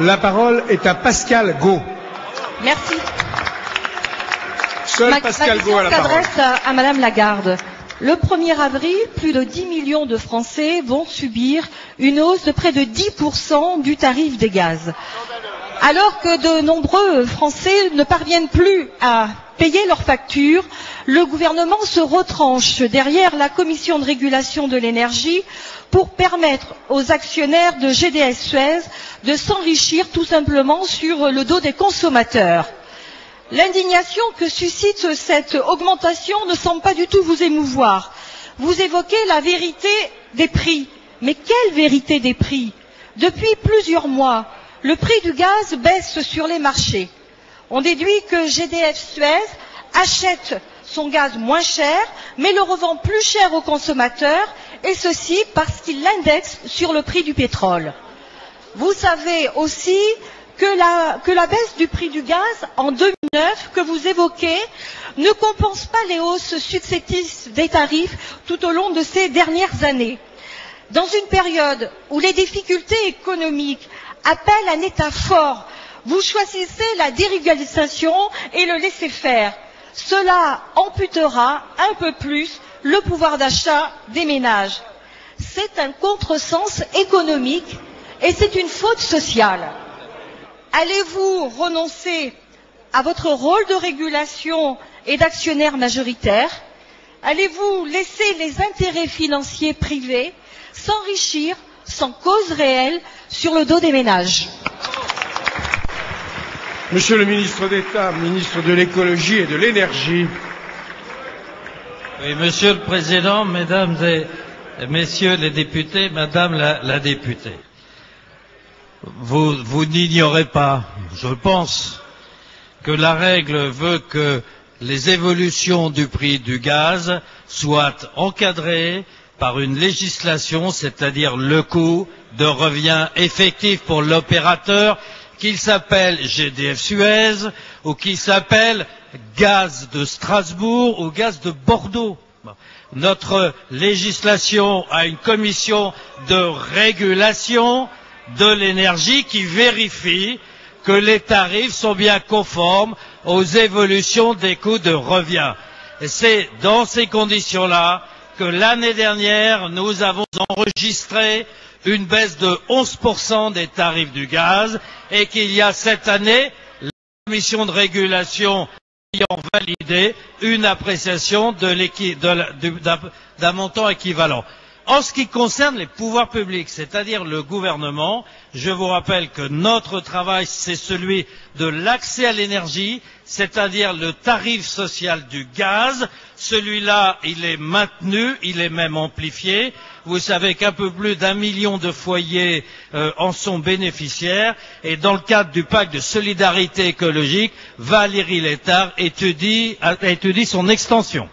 La parole est à Pascal Gaud. Merci. Seul Pascal Gaud a la parole. Ma question s'adresse à Madame Lagarde. Le 1er avril, plus de 10 millions de Français vont subir une hausse de près de 10% du tarif des gaz. Alors que de nombreux Français ne parviennent plus à payer leurs factures, le gouvernement se retranche derrière la Commission de régulation de l'énergie pour permettre aux actionnaires de GDF Suez de s'enrichir tout simplement sur le dos des consommateurs. L'indignation que suscite cette augmentation ne semble pas du tout vous émouvoir. Vous évoquez la vérité des prix. Mais quelle vérité des prix? Depuis plusieurs mois, le prix du gaz baisse sur les marchés. On déduit que GDF Suez achète son gaz moins cher, mais le revend plus cher aux consommateurs, et ceci parce qu'il l'indexe sur le prix du pétrole. Vous savez aussi que la baisse du prix du gaz en 2009 que vous évoquez ne compense pas les hausses successives des tarifs tout au long de ces dernières années. Dans une période où les difficultés économiques appellent un État fort, vous choisissez la dérégulation et le laisser-faire. Cela amputera un peu plus le pouvoir d'achat des ménages. C'est un contresens économique et c'est une faute sociale. Allez-vous renoncer à votre rôle de régulation et d'actionnaire majoritaire? Allez-vous laisser les intérêts financiers privés s'enrichir sans cause réelle sur le dos des ménages? Monsieur le ministre d'État, ministre de l'écologie et de l'énergie. Oui, Monsieur le Président, Mesdames et Messieurs les députés, Madame la députée. Vous n'ignorez pas, je pense, que la règle veut que les évolutions du prix du gaz soient encadrées par une législation, c'est-à-dire le coût de revient effectif pour l'opérateur, qu'il s'appelle GDF Suez ou qu'il s'appelle Gaz de Strasbourg ou Gaz de Bordeaux. Notre législation a une commission de régulation de l'énergie qui vérifie que les tarifs sont bien conformes aux évolutions des coûts de revient. Et c'est dans ces conditions-là que l'année dernière, nous avons enregistré une baisse de 11% des tarifs du gaz et qu'il y a cette année, la commission de régulation ayant validé une appréciation d'un montant équivalent. En ce qui concerne les pouvoirs publics, c'est-à-dire le gouvernement, je vous rappelle que notre travail, c'est celui de l'accès à l'énergie, c'est-à-dire le tarif social du gaz. Celui-là, il est maintenu, il est même amplifié. Vous savez qu'un peu plus d'1 million de foyers en sont bénéficiaires. Et dans le cadre du pacte de solidarité écologique, Valérie Létard étudie son extension.